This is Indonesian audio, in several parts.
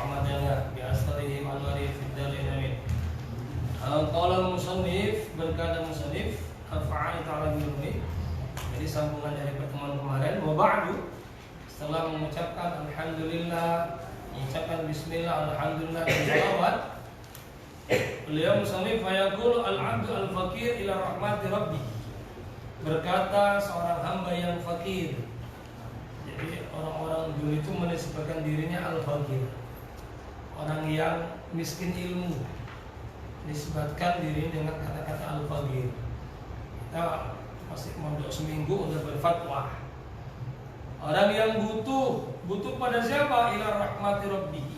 rahmatana bi asrarihim anwari fid darin amin. Qala musannif, berkata musannif al-fa'al ta'ala bilumi. Jadi sambungan dari pertemuan kemarin. Wa ba'du, setelah mengucapkan alhamdulillah, mengucapkan bismillah, alhamdulillah dan salawat, beliau musannif fayaqul al-'abdu al-faqir ila rahmati rabbih. Berkata seorang hamba yang fakir. Jadi orang-orang dulu itu menisbahkan dirinya al-faqir, orang yang miskin ilmu, nisbatkan diri dengan kata-kata al-faqir. Kita masih mondok seminggu udah berfatwa. Orang yang butuh pada siapa? Ila rahmati rabbih,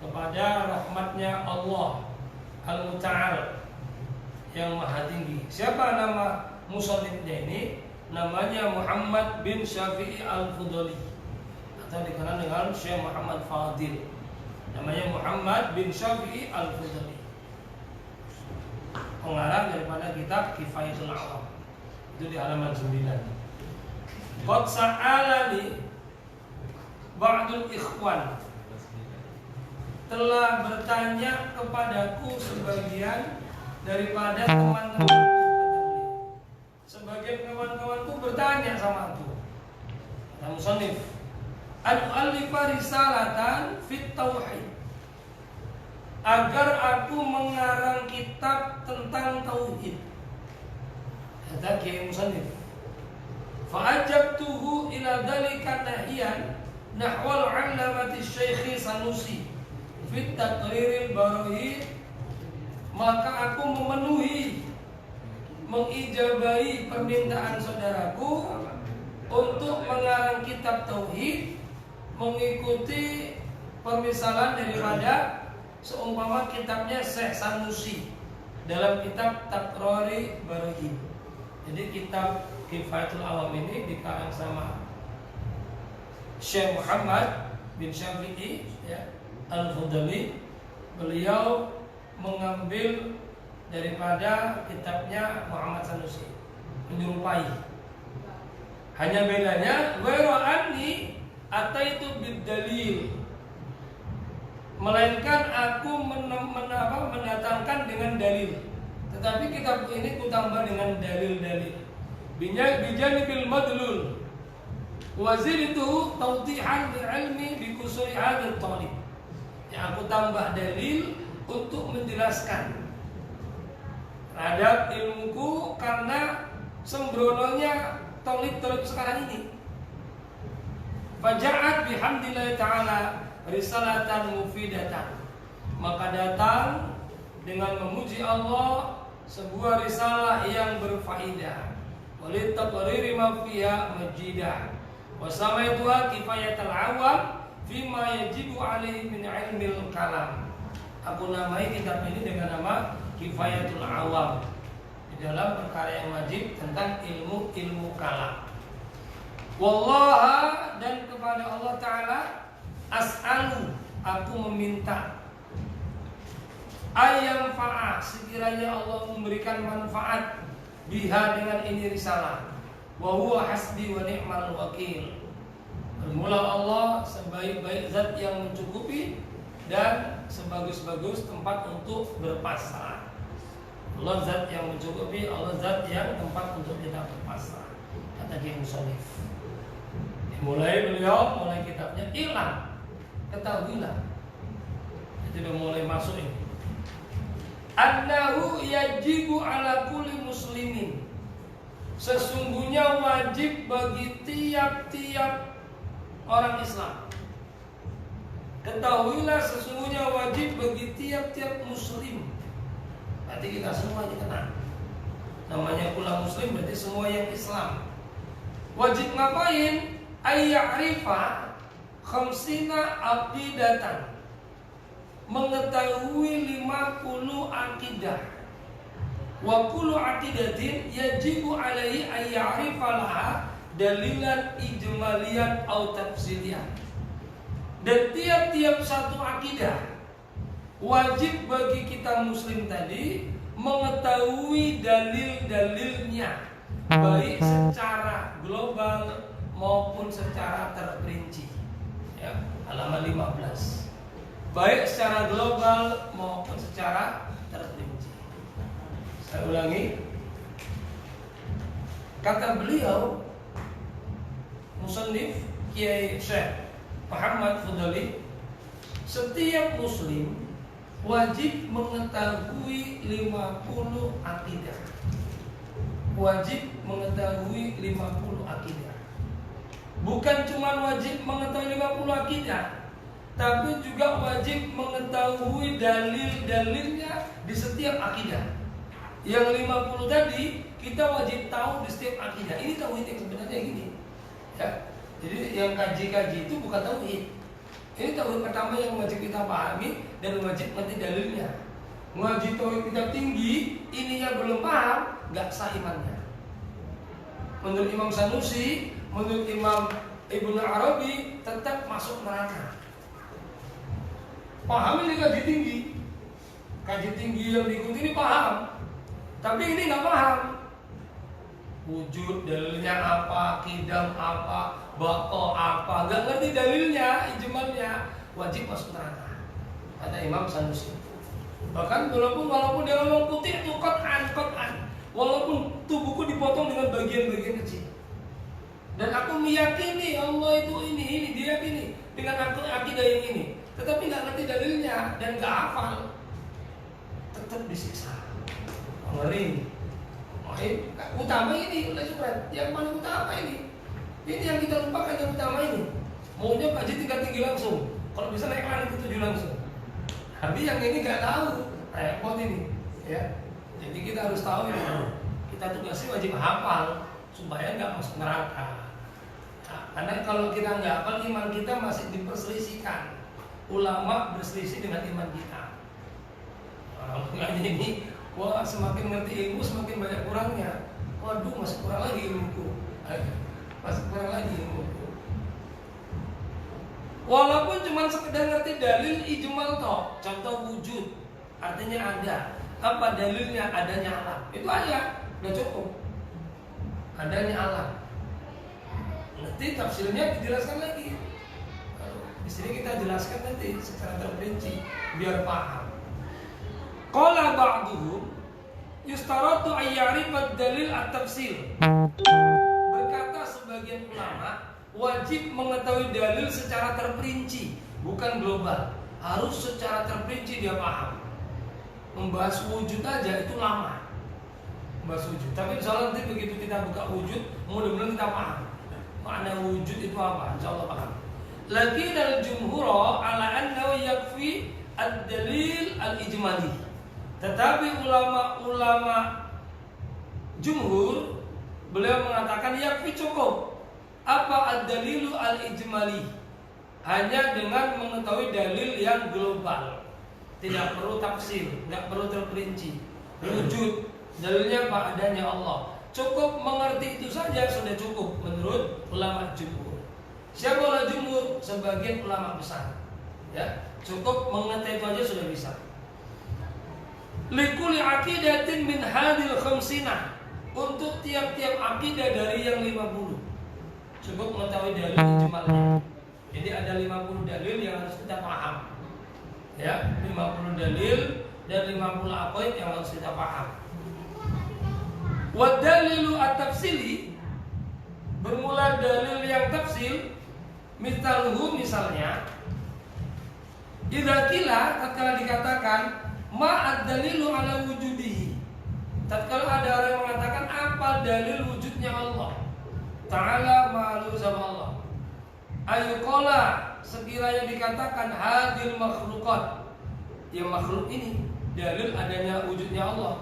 kepada rahmatnya Allah Al-Muta'al yang maha tinggi. Siapa nama musannifnya ini? Namanya Muhammad bin Syafi'i Al-Fudali, atau dikenal dengan Syekh Muhammad Fadil. Namanya Muhammad bin Syafi'i Al-Fudali, pengarang daripada kitab Kifayatul Awam. Itu di halaman 9. Qad sa'alani ba'dul ikhwan, telah bertanya kepadaku sebagian daripada teman-temanku. Sebagian kawan-kawanku bertanya sama aku, kata musannif, an-u'allifa risalatan fit tauhid, agar aku mengarang kitab tentang tauhid. Kata Kiai musannif, fa'ajabtuhu ila dzalika nahiyan nahwal 'allamati Syekh Sanusi fit taqriril barahi, maka aku mengijabahi permintaan saudaraku untuk mengarang kitab tauhid, mengikuti permisalan daripada seumpama kitabnya Syekh Sanusi dalam kitab Taqriri Barahin. Jadi kitab Kifayatul Awam ini dikarang sama Syekh Muhammad bin Syafi'i Al-Fudali. Beliau mengambil daripada kitabnya Muhammad Sanusi, menyerupai. Hanya bedanya ghairu anni ataitu bid-dalil, melainkan aku mendatangkan dengan dalil. Tetapi kitab ini kutambah dengan dalil-dalil. Bijanibil madlul wazirtu tawdihan li'ilmi bi kusuri hadzal talib. Yang aku tambah dalil untuk menjelaskan terhadap ilmuku karena sembrononya talib-talib sekarang ini. Faja'at bihamdillahi ta'ala risalatan mufidatan, maka datang dengan memuji Allah sebuah risalah yang berfaedah. Walit taqriri ma fiha majidah wa samaituha kifayatul awam fima yajibu alaihi min ilmil kalam. Aku namai kitab ini dengan nama Kifayatul Awam, di dalam perkara yang wajib tentang ilmu kalam. Wallaha, dan kepada Allah Ta'ala as'alu, aku meminta, ayam fa'ah, sekiranya Allah memberikan manfaat biha, dengan ini risalah. Wa huwa hasbi wa ni'mal wakil, bermula Allah sebaik-baik zat yang mencukupi dan sebagus-bagus tempat untuk berpasrah. Allah zat yang mencukupi, Allah zat yang tempat untuk kita berpasrah, kata Kiai musannif. Mulai kitabnya ilam, ketahuilah. Itu udah mulai masuk ini. Annahu yajibu ala kulli muslimin, sesungguhnya wajib bagi tiap-tiap orang Islam. Ketahuilah sesungguhnya wajib bagi tiap-tiap muslim. Berarti kita semua dikenal. Namanya kula muslim berarti semua yang Islam. Wajib ngapain? Ayya'rifa khamsina aqidatan, mengetahui 50 akidah. Wa kullu aqidatin yajibu alaihi ayya'rifa laha dalilan ijmaliyan atau tafsiliyan. Dan tiap-tiap satu akidah wajib bagi kita muslim tadi mengetahui dalil-dalilnya, baik secara global maupun secara terperinci. Ya, halaman 15. baik secara global maupun secara terperinci. Saya ulangi, kata beliau Musannif Kiai Syekh Muhammad Fudali, setiap muslim wajib mengetahui 50 akidah. Wajib mengetahui 50 akidah. Bukan cuma wajib mengetahui 50 akidah, tapi juga wajib mengetahui dalil-dalilnya di setiap akidah. Yang 50 tadi kita wajib tahu di setiap akidah. Ini tauhid yang sebenarnya gini. Ya. Jadi yang kaji-kaji itu bukan tauhid. Ini tauhid pertama yang wajib kita pahami dan wajib ngerti dalilnya. Ngaji tauhid kita tinggi, ininya belum paham, nggak sah imannya. Menurut Imam Sanusi, menurut Imam Ibnu Arabi, tetap masuk neraka. Paham ini kaji tinggi yang diikuti ini paham, tapi ini nggak paham. Wujud dalilnya apa, kidam apa, bako apa, nggak ngerti dalilnya, ijmalnya, wajib masuk neraka. Kata Imam Sanusi. Bahkan walaupun dia ngomong putih itu Qur'an, walaupun tubuhku dipotong dengan bagian-bagian kecil, dan aku meyakini Allah itu ini diyakini dengan akidah yang ini, tetapi nggak ngerti dalilnya dan nggak hafal, tetap disiksa. Ngeri. Utama ini yang paling utama ini yang kita lupakan, yang utama ini. Maunya kaji tingkat tinggi langsung, kalau bisa naik langit ke-7 langsung. Tapi yang ini nggak tahu, repot ini, ya. Jadi kita harus tahu ini. Kita tugasnya wajib hafal supaya nggak masuk neraka. Nah, karena kalau kita nggak hafal, iman kita masih diperselisihkan. Ulama berselisih dengan iman kita. Makanya ini, wah semakin ngerti ilmu semakin banyak kurangnya. Waduh, masih kurang lagi ilmuku. Masih kurang lagi ilmuku. Walaupun cuma sekedar ngerti dalil ijmal toh, contoh wujud, artinya ada. Apa dalilnya? Adanya alam. Itu aja, udah cukup. Adanya alam. Nanti tafsirnya dijelaskan lagi. Di sini kita jelaskan nanti secara terperinci biar paham. Qala ba'duhum yustaratu ayyarifad dalil at-tafsil. Berkata sebagian ulama, wajib mengetahui dalil secara terperinci, bukan global. Harus secara terperinci dia paham. Membahas wujud aja itu lama. Membahas wujud. Tapi insya nanti begitu kita buka wujud, mudah-mudahan kita paham makna wujud itu apa. Insya Allah paham. Lakin al-jumhur ala annahu yakfi ad-dalil al-ijmali. Tetapi ulama-ulama jumhur, beliau mengatakan yakfi cukup. Apa ad-dalilu al-ijmali? Hanya dengan mengetahui dalil yang global, tidak perlu tafsir, tidak perlu terperinci. Wujud, dalilnya apa? Adanya Allah. Cukup mengerti itu saja sudah cukup menurut ulama jumhur. Siapa ulama jumhur? Sebagian ulama besar. Ya, cukup mengerti itu aja sudah bisa. Likulli aqidatin min hadil khamsina, untuk tiap-tiap akidah dari yang 50. Cukup mengetahui dalil ijmalnya. Jadi ada 50 dalil yang harus kita paham. Ya, 50 dalil dan 50 aqaid yang harus kita paham. Wa dalilu at-tafsili, bermula dalil yang tafsil, misalnya idza qila, tatkala dikatakan ma'ad-dalilu ala wujudihi, tatkala ada orang yang mengatakan apa dalil wujudnya Allah Ta'ala, ma'alu sama Allah. Ayuqala, sekiranya dikatakan hadil makhluqat, yang makhluk ini dalil adanya wujudnya Allah.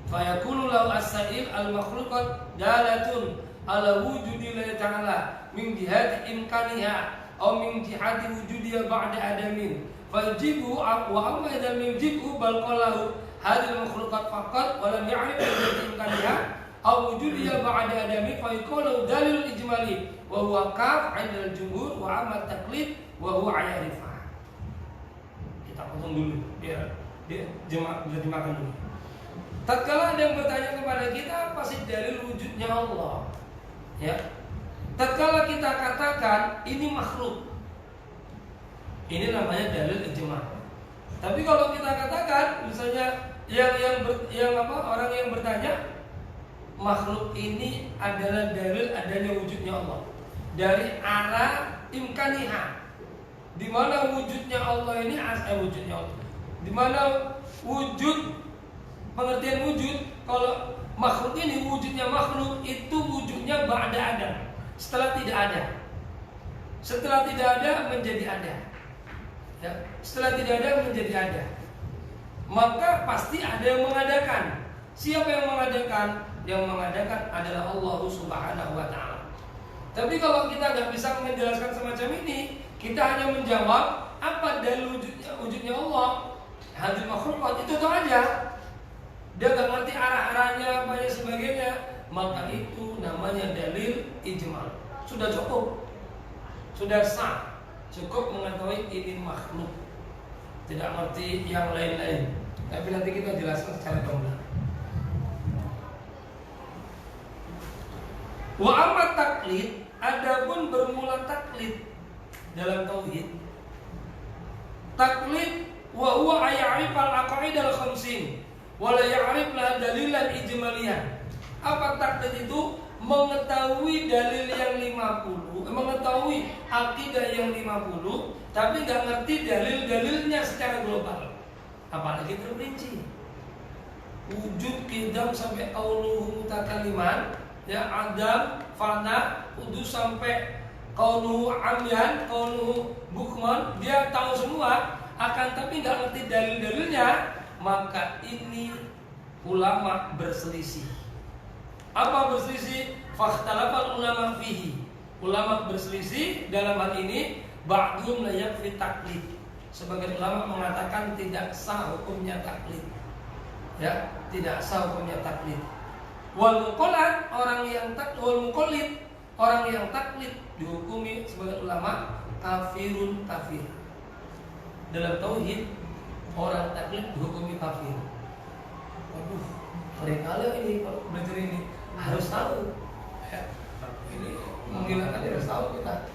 Fayaqulu lahu as-sa'il al-makhluqat dalatun ala wujudillahi ta'ala min jihati imkaniha aw min jihati wujudiha ba'da adamin. Fajibu wa amma idza yujibu bal qalahu hadil makhluqat faqat wa lam ya'rif jihati imkaniha aw wujudiha ba'da adamin fa yaqulu dalil ijmali wa huwa kaf 'inda al-jumhur wa amma taqlid wa huwa 'arifah. Kita potong dulu biar dia dimakan dulu. Tatkala ada yang bertanya kepada kita apa sih dalil wujudnya Allah, ya, tatkala kita katakan ini makhluk, Ini namanya dalil ijma'. Tapi kalau kita katakan misalnya orang yang bertanya, makhluk ini adalah dalil adanya wujudnya Allah dari arah imkaniha, di mana wujudnya Allah ini wujudnya Allah, di mana wujud, pengertian wujud, kalau makhluk ini wujudnya makhluk itu wujudnya ba'da adam, setelah tidak ada. Setelah tidak ada menjadi ada. Ya, setelah tidak ada menjadi ada. Maka pasti ada yang mengadakan. Siapa yang mengadakan? Yang mengadakan adalah Allah Subhanahu wa ta'ala. Tapi kalau kita nggak bisa menjelaskan semacam ini, kita hanya menjawab apa dalil wujudnya Allah, hadil makhlukat, itu aja. Dia nggak ngerti arah-arahnya, apa dan sebagainya, maka itu namanya dalil ijma'. Sudah cukup, sudah sah, cukup mengetahui ini makhluk, tidak ngerti yang lain-lain. Tapi nanti kita jelaskan secara gamblang. Wa amma taklid, adapun bermula taklid dalam tauhid. Taklid wa huwa ay'arif al-aqaid al-khamsin wa la ya'rif la dalilan ijmaliyan. Apa taklid itu? Mengetahui dalil yang 50, mengetahui akidah yang 50, tapi nggak ngerti dalil-dalilnya secara global, apalagi terperinci. Wujud, qidam sampai qauluhu mutakaliman, ya, adam, fana, udus sampai qauluhu amyan, qauluhu bukman, dia tahu semua, akan tapi nggak ngerti dalil-dalilnya, maka ini ulama berselisih. Apa berselisih? Fakhtalafal ulama fihi. Ulama berselisih dalam hal ini. Ba'dhum la yakfi taklid. Sebagian ulama mengatakan tidak sah hukumnya taklid. Ya, tidak sah hukumnya taklid. Wal muqallid, orang yang taklid dihukumi sebagian ulama kafirun kafir. Dalam tauhid orang taklid dihukumi kafir. Waduh, kali ini kalau belajar ini harus tahu, ya. Ini menghilangkan harus tahu kita.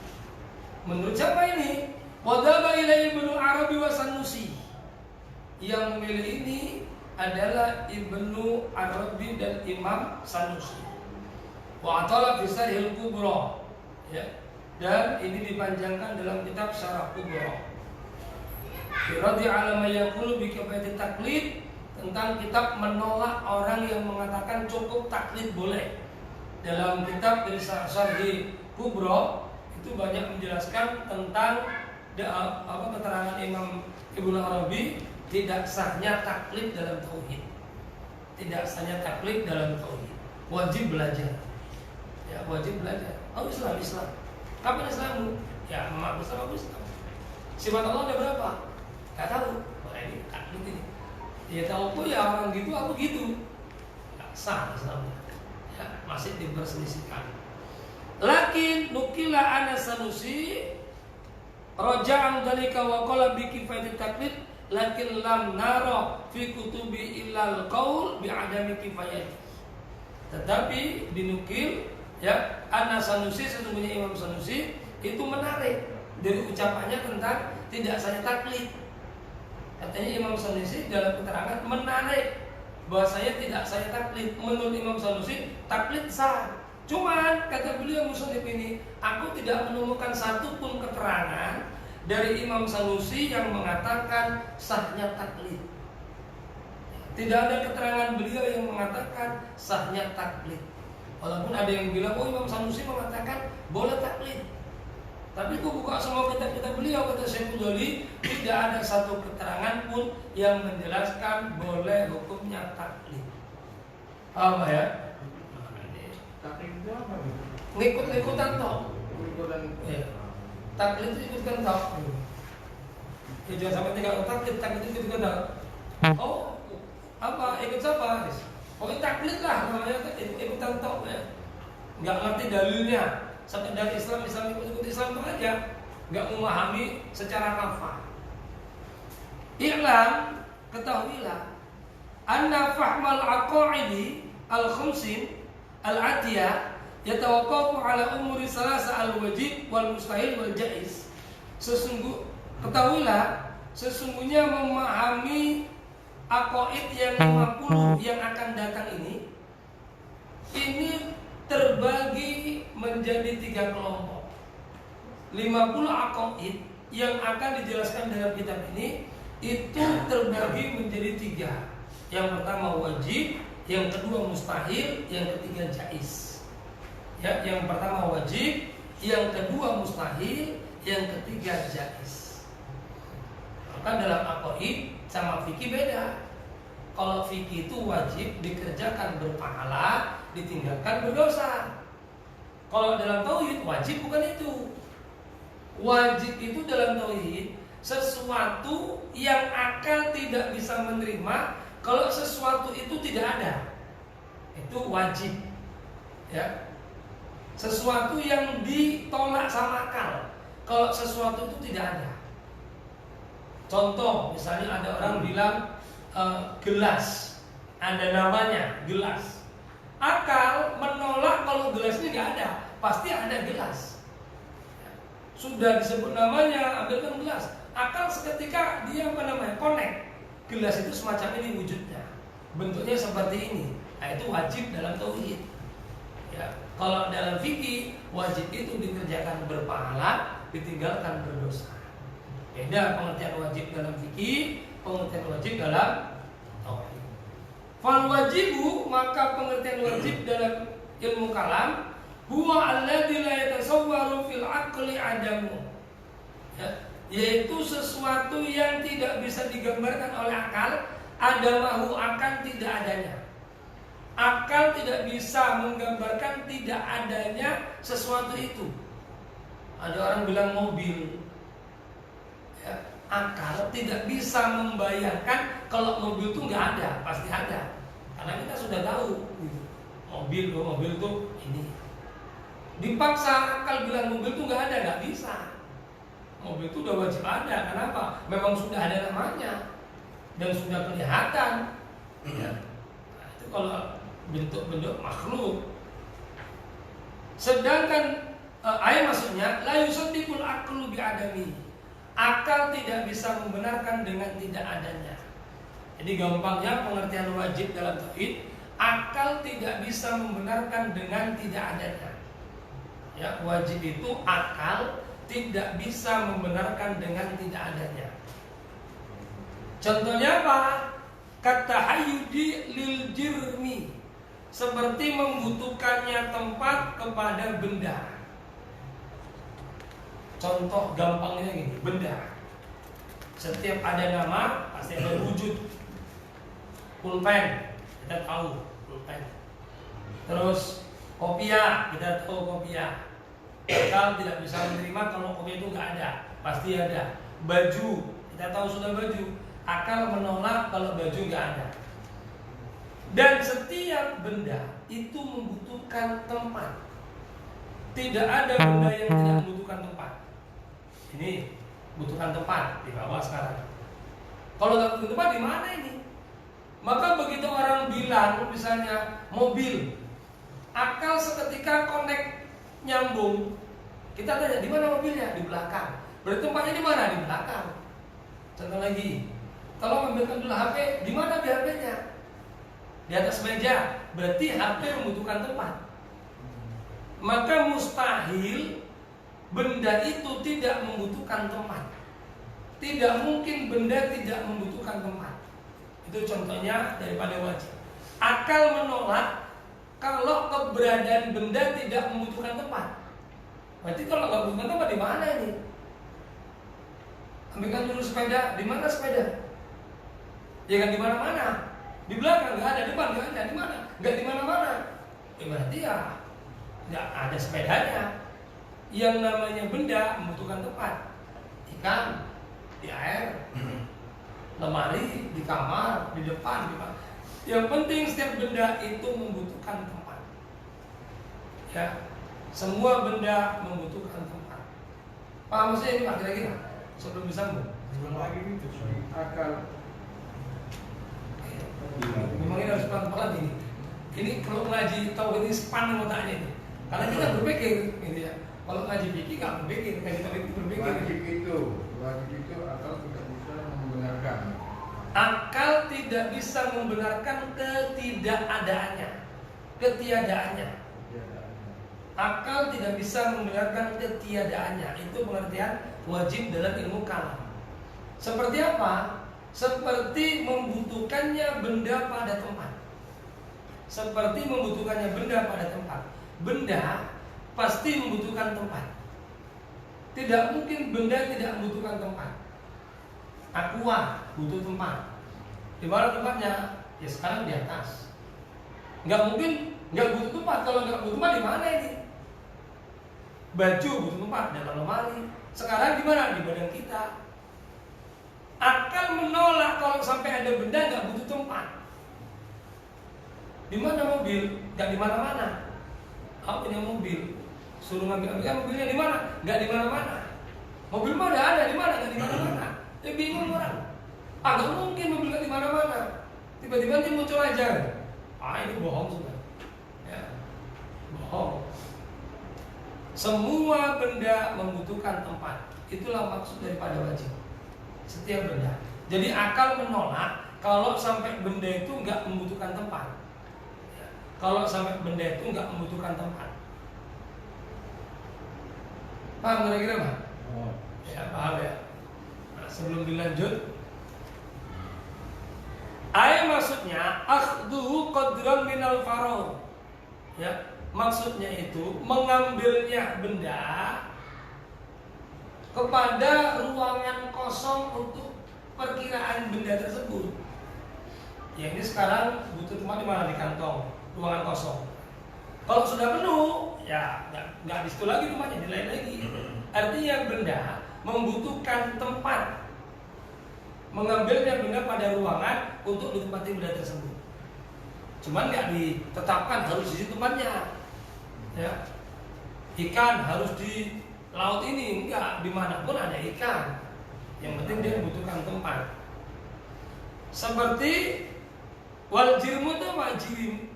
Menurut siapa ini? Wadaba ilai Ibnu Arabi wa Sanusi. Yang memilih ini adalah Ibnu Arabi dan Imam Sanusi. Wa atala fi Syarhil Kubra, ya. Dan ini dipanjangkan dalam kitab Syarah Kubra. Radhi ala ma yaqulu bi kifayati taklid, tentang kitab menolak orang yang mengatakan cukup taklid boleh. Dalam kitab Syarhi Kubra itu banyak menjelaskan tentang keterangan Imam Ibnu Arabi tidak sahnya taklid dalam tauhid. Tidak sahnya taklid dalam tauhid. Wajib belajar. Ya, wajib belajar. Oh, Islam. Kapan Islammu? Ya, Islam. Sifat Allah ada berapa? Gak tahu. Wah, ini taklid ini. Ya tahu ya orang gitu, aku gitu. Gak sah Islamnya. Ya, masih diperselisihkan. Lakin nukila ana Sanusi raja'an dzalika wa qala bi kifayati taklid, lakin lam nara fi kutubi illal qaul bi adami kifayati. Tetapi dinukil, ya, ana Sanusi, sesungguhnya Imam Sanusi itu menarik dari ucapannya tentang tidak sahnya taklid. Katanya Imam Sanusi dalam keterangan menarik bahwasanya tidak saya taklid. Menurut Imam Sanusi taklid sah. Cuman kata beliau musannif ini, aku tidak menemukan satupun keterangan dari Imam Sanusi yang mengatakan sahnya taklid. Tidak ada keterangan beliau yang mengatakan sahnya taklid. Walaupun ada yang bilang, oh Imam Sanusi mengatakan boleh taklid. Tapi aku buka semua kitab-kitab beliau, kata Syekh Udoli, tidak ada satu keterangan pun yang menjelaskan boleh hukumnya taklid. Paham ya? Taklid itu apa? Ngikut-ngikutan toh. Ya. Taklid itu ikutkan toh. Ya, jangan sampai tinggal taklid itu ikutkan toh. Oh, apa? Ikut siapa? Oh, taklid lah namanya, ikutan toh ya. Nggak ngerti dalilnya. Sampai dari Islam ikut Islam itu aja, nggak memahami secara kafah. I'lam, ketahuilah, anna fahmal aqaidi al-khamsin al-atiyah yatawaqqafu ala umuri salasa al-wajib wal mustahil wal jaiz. Ketahuilah, sesungguhnya memahami aqaid yang 50 yang akan datang ini terbagi menjadi 3 kelompok. 50 aqaid yang akan dijelaskan dalam kitab ini itu terbagi menjadi 3. Yang pertama wajib, yang kedua mustahil, yang ketiga jaiz. Ya, yang pertama wajib, yang kedua mustahil, yang ketiga jaiz. Maka dalam aqaid sama fikih beda. Kalau fikih itu wajib dikerjakan berpahala, ditinggalkan berdosa. Kalau dalam tauhid wajib bukan itu. Wajib itu dalam tauhid sesuatu yang akal tidak bisa menerima kalau sesuatu itu tidak ada. Itu wajib. Ya. Sesuatu yang ditolak sama akal kalau sesuatu itu tidak ada. Contoh, misalnya ada orang bilang gelas, ada namanya gelas. Akal menolak kalau gelas ini nggak ada, pasti ada gelas. Sudah disebut namanya, ambilkan gelas. Akal seketika dia connect. Gelas itu semacam ini wujudnya, bentuknya seperti ini. Nah, itu wajib dalam tauhid. Ya, kalau dalam fikih wajib itu dikerjakan berpahala, ditinggalkan berdosa. Beda pengertian wajib dalam fikih, pengertian wajib dalam tauhid. Fal wajibu, maka pengertian wajib dalam ilmu kalam, huwa alladzi la yatasawwaru fil aqli adamu. Ya, yaitu sesuatu yang tidak bisa digambarkan oleh akal, adamahu akan tidak adanya. Akal tidak bisa menggambarkan tidak adanya sesuatu itu. Ada orang bilang mobil, ya, akal tidak bisa membayangkan kalau mobil itu nggak ada, pasti ada. Karena kita sudah tahu mobil itu ini. Dipaksa akal bilang mobil itu nggak ada, nggak bisa. Mobil itu udah wajib ada. Kenapa? Memang sudah ada namanya dan sudah kelihatan. Ya. Nah, itu kalau bentuk-bentuk makhluk. Sedangkan ayat maksudnya la yusaddiqul aqlu bi adami. Akal tidak bisa membenarkan dengan tidak adanya. Jadi gampangnya pengertian wajib dalam tauhid, akal tidak bisa membenarkan dengan tidak adanya. Ya, wajib itu akal tidak bisa membenarkan dengan tidak adanya. Contohnya apa? Kata hayyudi lil jirmi, seperti membutuhkannya tempat kepada benda. Contoh gampangnya gini, benda. Setiap ada nama pasti ada wujud. Pulpen, kita tahu pulpen. Terus kopiah, kita tahu kopiah. Akal tidak bisa menerima kalau kopiah itu nggak ada, pasti ada. Baju, kita tahu sudah baju. Akal menolak kalau baju nggak ada. Dan setiap benda itu membutuhkan tempat. Tidak ada benda yang tidak membutuhkan tempat. Ini butuhkan tempat di bawah sekarang. Kalau nggak butuh tempat di mana ini? Maka begitu orang bilang misalnya mobil, akal seketika connect nyambung. Kita tanya di mana mobilnya? Di belakang. Berarti tempatnya di mana? Di belakang. Contoh lagi, kalau ambilkan dulu HP, di mana HP-nya? Di atas meja. Berarti HP membutuhkan tempat. Maka mustahil benda itu tidak membutuhkan tempat. Tidak mungkin benda tidak membutuhkan tempat. Itu contohnya daripada wajib. Akal menolak kalau keberadaan benda tidak membutuhkan tempat. Berarti kalau nggak membutuhkan tempat di mana ini? Ambilkan dulu sepeda, di mana sepeda? Ya kan di mana-mana. Di belakang nggak ada, di depan nggak ada, di mana? Nggak di mana-mana. Berarti ya nggak ada sepedanya. Yang namanya benda membutuhkan tempat. Ikan di air, lemari di kamar, di depan, di mana. Yang penting setiap benda itu membutuhkan tempat. Ya, semua benda membutuhkan tempat. Paham maksudnya ini Pak kira-kira? Sebelum disambung. Belum lagi itu akal. Memang ini harus pelan-pelan ini. Ini kalau ngaji tahu ini span otaknya ini. Karena kita berpikir, gitu ya. Kalau ngaji fikih nggak berpikir, ngaji tauhid itu berpikir. Wajib itu wajib itu akal tidak bisa membenarkan. Akal tidak bisa membenarkan ketidakadaannya, ketiadaannya. Akal tidak bisa membenarkan ketiadaannya. Itu pengertian wajib dalam ilmu kalam. Seperti apa? Seperti membutuhkannya benda pada tempat. Seperti membutuhkannya benda pada tempat. Benda pasti membutuhkan tempat. Tidak mungkin benda tidak membutuhkan tempat. Aqua butuh tempat. Di mana tempatnya? Ya sekarang di atas. Nggak mungkin nggak butuh tempat. Kalau nggak butuh tempat di mana ini? Baju butuh tempat dalam lemari. Sekarang di mana? Di badan kita. Akal menolak kalau sampai ada benda nggak butuh tempat. Di mana mobil? Nggak di mana-mana. Aku punya mobil, suruh ngambil mobilnya di mana? Nggak di mana-mana. Mobil mah ada di mana? Nggak di mana-mana. Dia bingung orang. Nggak mungkin mobil nggak di mana-mana. Tiba-tiba dia muncul aja. Ini bohong sudah. Ya, bohong. Semua benda membutuhkan tempat. Itulah maksud daripada wajib. Setiap benda. Jadi akal menolak kalau sampai benda itu nggak membutuhkan tempat. Ya. Kalau sampai benda itu nggak membutuhkan tempat. Paham kira-kira Pak? Oh. Ya paham ya. Nah, sebelum dilanjut, ayat maksudnya akhdhu qadran minal faraud. Ya, maksudnya itu mengambilnya benda kepada ruangan kosong untuk perkiraan benda tersebut. Ya ini sekarang butuh tempat di mana? Di kantong, ruangan kosong. Kalau sudah penuh, ya nggak di situ lagi tempatnya, di lain lagi. Artinya benda membutuhkan tempat. Mengambilnya benda pada ruangan untuk ditempati benda tersebut. Cuman nggak ditetapkan harus di situ tempatnya. Ya, ikan harus di laut ini, enggak, dimanapun ada ikan. Yang penting dia membutuhkan tempat. Seperti wal jirmu itu apa? Jirim.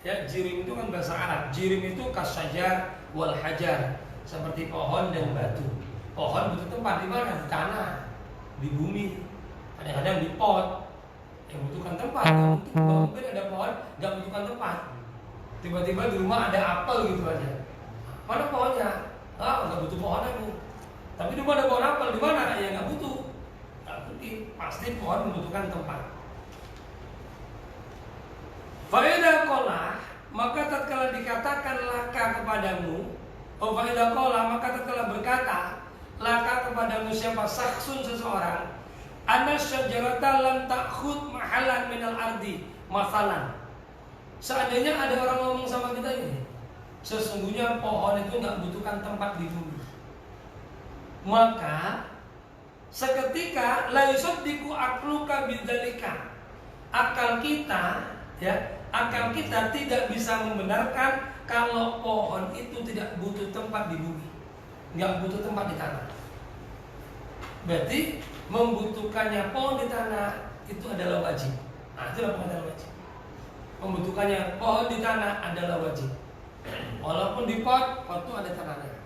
Ya, jirim itu kan bahasa Arab. Jirim itu kasyajar wal hajar, seperti pohon dan batu. Pohon butuh tempat di mana? Di tanah, di bumi, kadang-kadang di pot. Yang butuhkan tempat. Mungkin ada pohon nggak butuhkan tempat. Tiba-tiba di rumah ada apel gitu aja. Mana pohonnya? Nggak butuh pohon aku. Tapi di mana ada pohon apel? Di mana? Ya nggak butuh. Nggak mungkin. Pasti pohon membutuhkan tempat. Faedah kolah, maka tatkala dikatakan laka kepadamu, faedah kolah, maka tatkala berkata laka kepadamu siapa saksun seseorang, anas syajarata lam ta'khud mahalan minal ardi, masalan. Seandainya ada orang ngomong sama kita ini, sesungguhnya pohon itu nggak butuhkan tempat di bumi, maka seketika la yusaddiqu aqluka bidzalika, akal kita tidak bisa membenarkan kalau pohon itu tidak butuh tempat di bumi, nggak butuh tempat di tanah. Berarti membutuhkannya pohon di tanah itu adalah wajib. Nah, itulah pengertian wajib. Membutuhkannya pohon di tanah adalah wajib. Walaupun di pot itu ada tanahnya.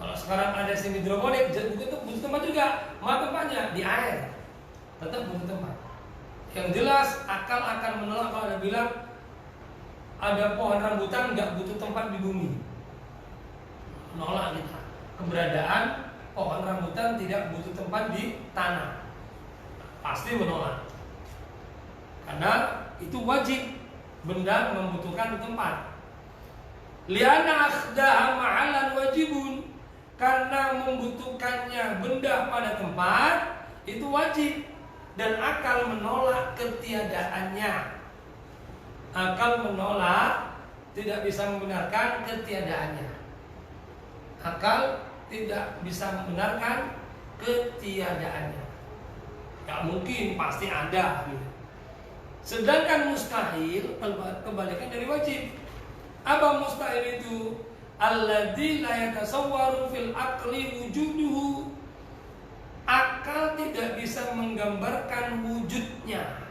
Kalau sekarang ada sistem hidroponik, itu butuh tempat juga. Mana tempatnya? Di air. Tetap butuh tempat. Yang jelas akal akan menolak kalau ada bilang ada pohon rambutan nggak butuh tempat di bumi. Menolak kita. Keberadaan pohon rambutan tidak butuh tempat di tanah. Pasti menolak. Karena itu wajib, benda membutuhkan tempat. Liana akhdaha ma'alan wajibun, karena membutuhkannya benda pada tempat itu wajib, dan akal menolak ketiadaannya. Akal menolak, tidak bisa membenarkan ketiadaannya. Akal tidak bisa membenarkan ketiadaannya. Gak mungkin, pasti ada. Sedangkan mustahil kebalikan dari wajib. Apa mustahil itu? Alladzi la yatasawwaru fil aqli wujuduhu. Akal tidak bisa menggambarkan wujudnya.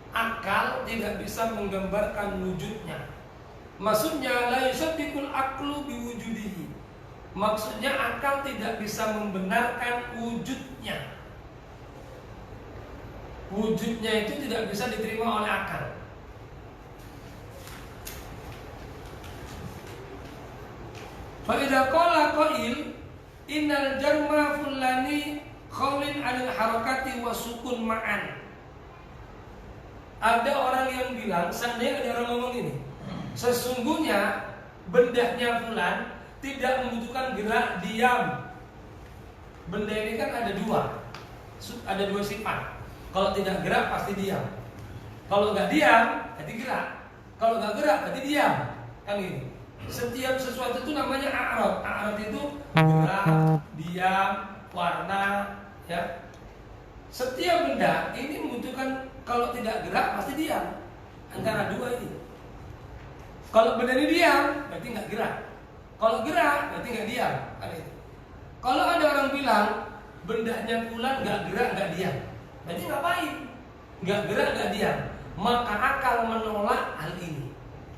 Akal tidak bisa menggambarkan wujudnya. Maksudnya la yusaddiqul aqlu biwujudihi. Maksudnya akal tidak bisa membenarkan wujudnya. Wujudnya itu tidak bisa diterima oleh akal. Fa idza qala qail innal jarma fulani khawlin 'anil harakati wa sukun ma'an. Ada orang yang bilang, seandainya ada orang ngomong ini, sesungguhnya bendanya fulan tidak membutuhkan gerak diam. Benda ini kan ada dua sifat. Kalau tidak gerak pasti diam. Kalau nggak diam berarti gerak. Kalau nggak gerak berarti diam. Kan gitu. Setiap sesuatu itu namanya a'rad. A'rad itu gerak, diam, warna, ya. Setiap benda ini membutuhkan, kalau tidak gerak pasti diam. Antara dua ini. Kalau benda ini diam berarti nggak gerak. Kalau gerak berarti nggak diam. Kan gitu. Kalau ada orang bilang bendanya fulan nggak gerak nggak diam, berarti ngapain? Nggak gerak nggak diam. Maka akal menolak hal ini.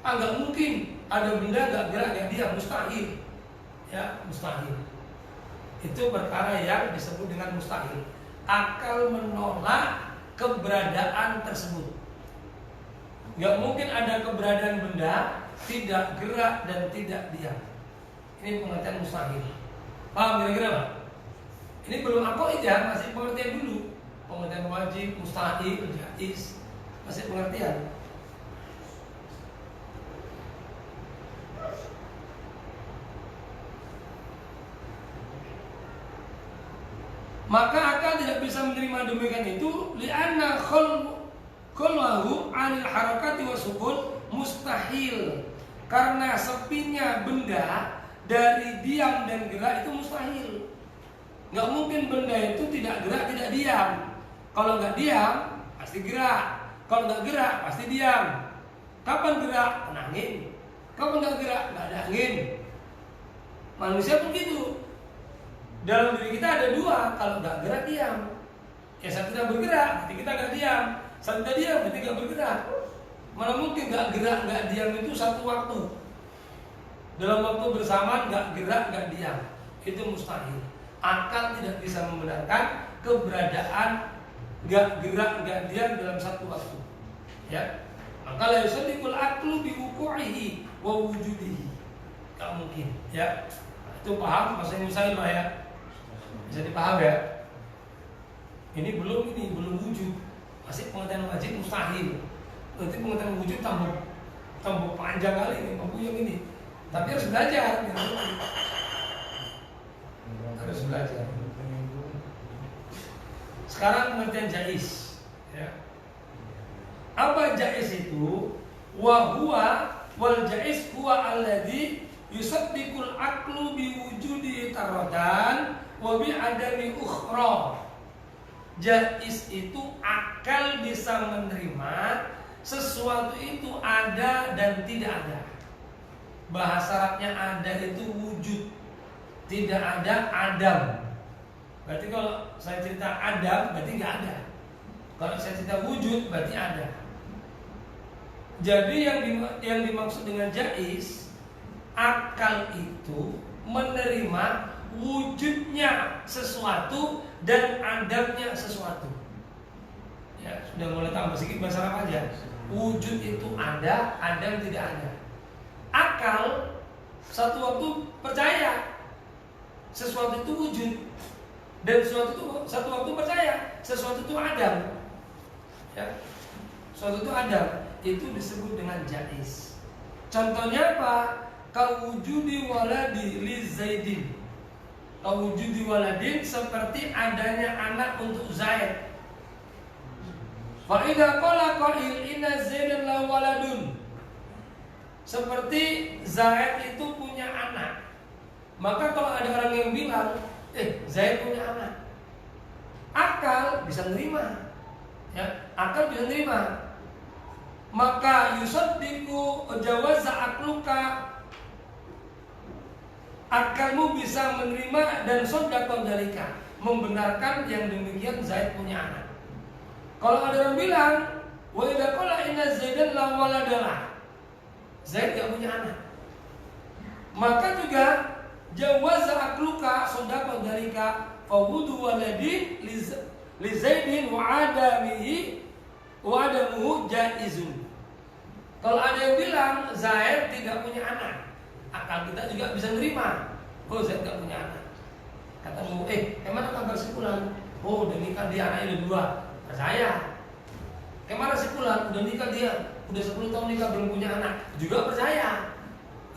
Nggak mungkin ada benda nggak gerak nggak diam, mustahil. Ya, mustahil. Itu perkara yang disebut dengan mustahil. Akal menolak keberadaan tersebut. Nggak mungkin ada keberadaan benda tidak gerak dan tidak diam. Ini pengertian mustahil. Paham kira-kira Pak? Ini belum aqaidah, masih pengertian dulu. Pengertian wajib, mustahil, jaiz, masih pengertian. Maka akal tidak bisa menerima demikian itu, li'anna khalwahu 'anil harakati wa sukun mustahil. Karena sepinya benda dari diam dan gerak itu mustahil. Nggak mungkin benda itu tidak gerak tidak diam. Kalau nggak diam pasti gerak. Kalau nggak gerak pasti diam. Kapan gerak? Kena angin. Kapan nggak gerak? Nggak ada angin. Manusia pun gitu. Dalam diri kita ada dua. Kalau nggak gerak diam. Ya saat kita bergerak, berarti kita nggak diam. Saat kita diam, berarti nggak bergerak. Mana mungkin nggak gerak nggak diam itu satu waktu. Dalam waktu bersamaan nggak gerak nggak diam. Itu mustahil. Akal tidak bisa membenarkan keberadaan nggak gerak nggak diam dalam satu waktu. Ya, maka la yusaddiqul aqlu bi wuqu'ihi wa wujudihi. Nggak mungkin. Ya, itu paham maksudnya mustahil Pak ya? Bisa dipaham ya? Ini belum wujud. Masih pengertian wajib mustahil. Nanti pengertian wujud tambah panjang kali ini, yang ini. Tapi harus belajar. Harus belajar. Sekarang pengertian jaiz. Ya. Apa jaiz itu? Wa huwa wal jaiz huwa alladhi yusaddiqul aqlu bi wujudi taratan wa bi adami ukhra. Jaiz itu akal bisa menerima sesuatu itu ada dan tidak ada. Bahasa Arabnya ada itu wujud, tidak ada adam. Berarti kalau saya cerita adam berarti nggak ada. Kalau saya cerita wujud berarti ada. Jadi yang dimaksud dengan jaiz, akal itu menerima wujudnya sesuatu dan adabnya sesuatu. Ya, sudah mulai tambah sedikit bahasa Arab aja. Wujud itu ada, adab tidak ada. Akal satu waktu percaya sesuatu itu wujud, dan satu waktu percaya sesuatu itu adab. Ya, sesuatu itu adab. Itu disebut dengan jaiz. Contohnya apa? Kawujudi waladi li Zaidin. Kawujudi waladin seperti adanya anak untuk Zaid. Fa idza qala qail inna Zaidan la waladun. Seperti Zaid itu punya anak. Maka kalau ada orang yang bilang, Zaid punya anak, akal bisa nerima. Ya, akal bisa nerima. Maka yusaddiqu jawaza akluka, akalmu bisa menerima dan sodaqah dalika, membenarkan yang demikian Zaid punya anak. Kalau ada orang bilang wa idza qala inna Zaidan la waladalah, Zaid gak punya anak, maka juga jawaza akluka sodako dalika fawudu waladi li Zaidin wa adamuhu jaizun. Kalau ada yang bilang Zaid tidak punya anak, akal kita juga bisa nerima. Oh, Zaid tidak punya anak. Kata Nuh, kemana kabar si Fulan? Oh, udah nikah dia, anaknya udah 2. Percaya. Kemana si Fulan? Udah nikah dia, udah 10 tahun nikah belum punya anak. Juga percaya.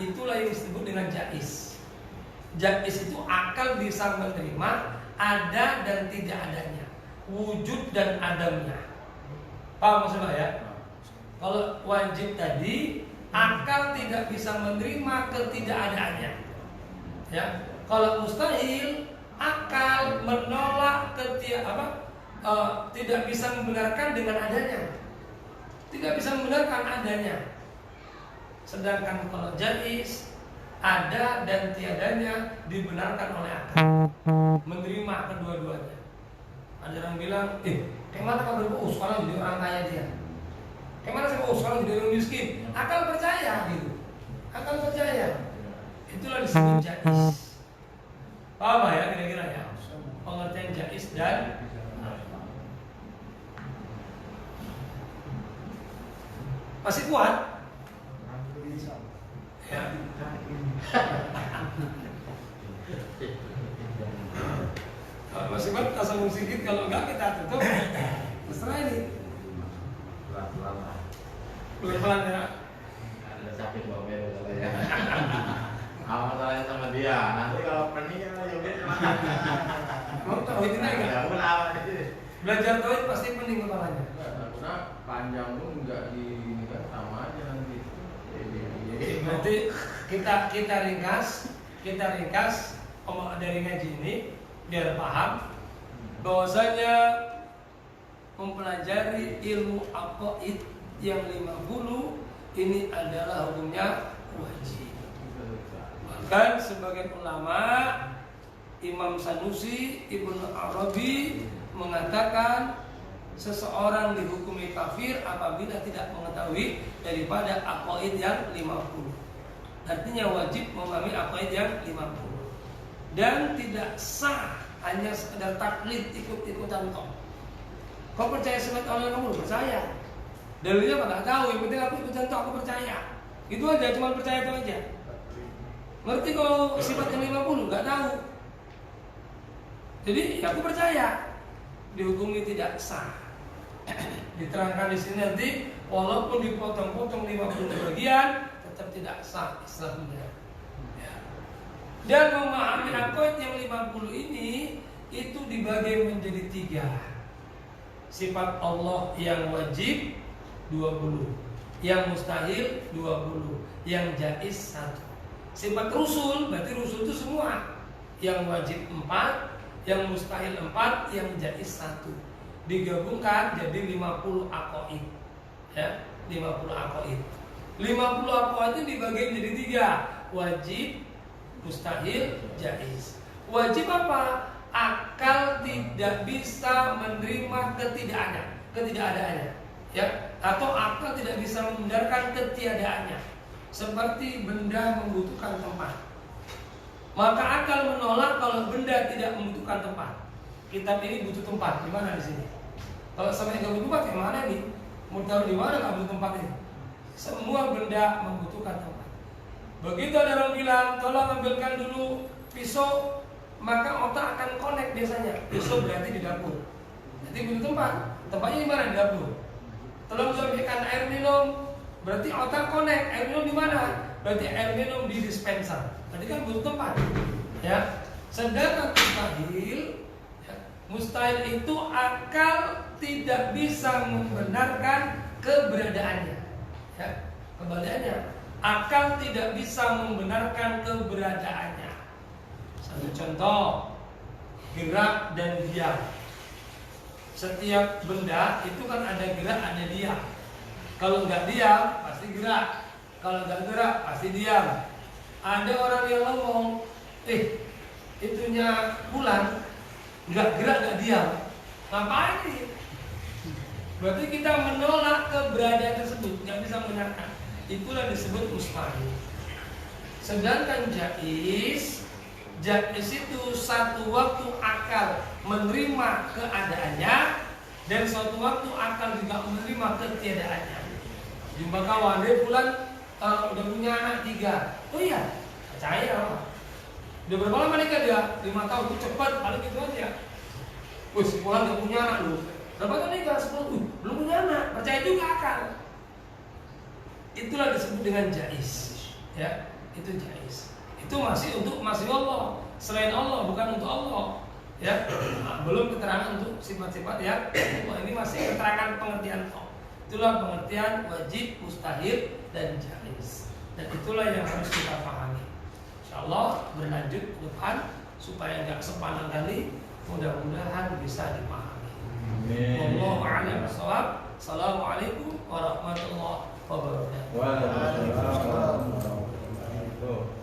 Itulah yang disebut dengan jaiz. Jaiz itu akal bisa menerima ada dan tidak adanya, wujud dan adamnya. Paham maksudnya ya? Kalau wajib tadi akal tidak bisa menerima ketidakadaannya. Ya. Kalau mustahil akal menolak tidak bisa membenarkan dengan adanya. Tidak bisa membenarkan adanya. Sedangkan kalau jaiz ada dan tiadanya dibenarkan oleh akal. Menerima kedua-duanya. Ada orang bilang, kemana kamu? Oh, sekarang jadi orang kaya dia. Kemana sih? Oh, sekarang jadi orang miskin. Akal percaya gitu. Akal percaya. Itulah disebut jaiz. Paham ya kira-kira ya? Pengertian jaiz dan masih kuat? Ya. Masih kuat kita sambung sedikit, kalau enggak kita tutup. Terserah ini. Pelan-pelan ya. Ada sakit bawel kalau ya. Awal masalahnya sama dia. Nanti kalau pernikahan Mau tauhid ini enggak? Belajar tauhid pasti penting kepalanya. Karena panjang pun enggak dinikah sama aja nanti. Berarti kita ringkas omong dari ngaji ini biar paham bahwasanya mempelajari ilmu aqaid yang 50 ini adalah hukumnya wajib. Bahkan sebagian ulama Imam Sanusi, Ibnu Arabi mengatakan seseorang dihukumi kafir apabila tidak mengetahui daripada aqaid yang 50. Artinya wajib memahami aqaid yang 50. Dan tidak sah hanya sekedar taklid ikut-ikutan toh. Kau percaya sunat Allah kamu? Percaya. Dalilnya apa? Nggak tahu. Yang penting aku ikutan toh, aku percaya. Itu aja, cuma percaya itu aja. Ngerti kalau sifat yang 50? Nggak tahu. Jadi ya aku percaya. Dihukumi tidak sah. Diterangkan di sini nanti walaupun dipotong-potong 50 bagian tetap tidak sah Islamnya. Ya. Dan memahami aqaid yang 50 ini itu dibagi menjadi 3. Sifat Allah yang wajib 20, yang mustahil 20, yang jaiz 1. Sifat rusul berarti rusul itu semua. Yang wajib 4, yang mustahil 4, yang jaiz 1. Digabungkan jadi 50 aqaid. Ya, 50 aqaid. 50 aqaid itu dibagi menjadi 3, wajib, mustahil, jaiz. Wajib apa? Akal tidak bisa menerima ketidakadaannya. Ya, atau akal tidak bisa membenarkan ketiadaannya. Seperti benda membutuhkan tempat. Maka akal menolak kalau benda tidak membutuhkan tempat. Kitab ini butuh tempat, di mana di sini? Kalau sampai nggak butuh tempat, yang mana nih? Mau taruh di mana nggak butuh tempat ini? Semua benda membutuhkan tempat. Begitu ada orang bilang, tolong ambilkan dulu pisau, maka otak akan connect biasanya. Pisau berarti di dapur. Nanti butuh tempat. Tempatnya di mana? Di dapur. Tolong ambilkan air minum, berarti otak connect. Air minum di mana? Berarti air minum di dispenser. Berarti kan butuh tempat. Ya. Sedangkan mustahil itu akal tidak bisa membenarkan keberadaannya. Ya. Kebalikannya, akal tidak bisa membenarkan keberadaannya. Satu contoh, gerak dan diam. Setiap benda itu kan ada gerak, ada diam. Kalau nggak diam pasti gerak, kalau nggak gerak pasti diam. Ada orang yang ngomong, itunya bulan nggak gerak nggak diam, ngapain ini? Berarti kita menolak keberadaan tersebut, nggak bisa membenarkan. Itulah disebut mustahil. Sedangkan jaiz Jais itu satu waktu akal menerima keadaannya dan suatu waktu akal juga menerima ketiadaannya. Jumpa kawan dia bulan udah punya anak 3. Oh iya, percaya apa? Udah berapa lama nikah dia? 5 tahun, itu cepat, paling gitu aja. Wih, sebulan gak punya anak lu. Berapa kali nikah? 10. Belum punya anak, percaya juga akal. Itulah disebut dengan jais. Ya, itu jais. Itu masih Allah, selain Allah, bukan untuk Allah. Ya, nah, belum keterangan untuk sifat-sifat ya. Ini masih keterangan pengertian toh. Itulah pengertian wajib, mustahil, dan jais. Dan itulah yang harus kita pahami. Insyaallah berlanjut ke depan supaya nggak sepanjang kali, mudah-mudahan bisa dipahami. Wallahu a'lam bishawab. Assalamualaikum warahmatullahi wabarakatuh. Waalaikumsalam warahmatullahi wabarakatuh.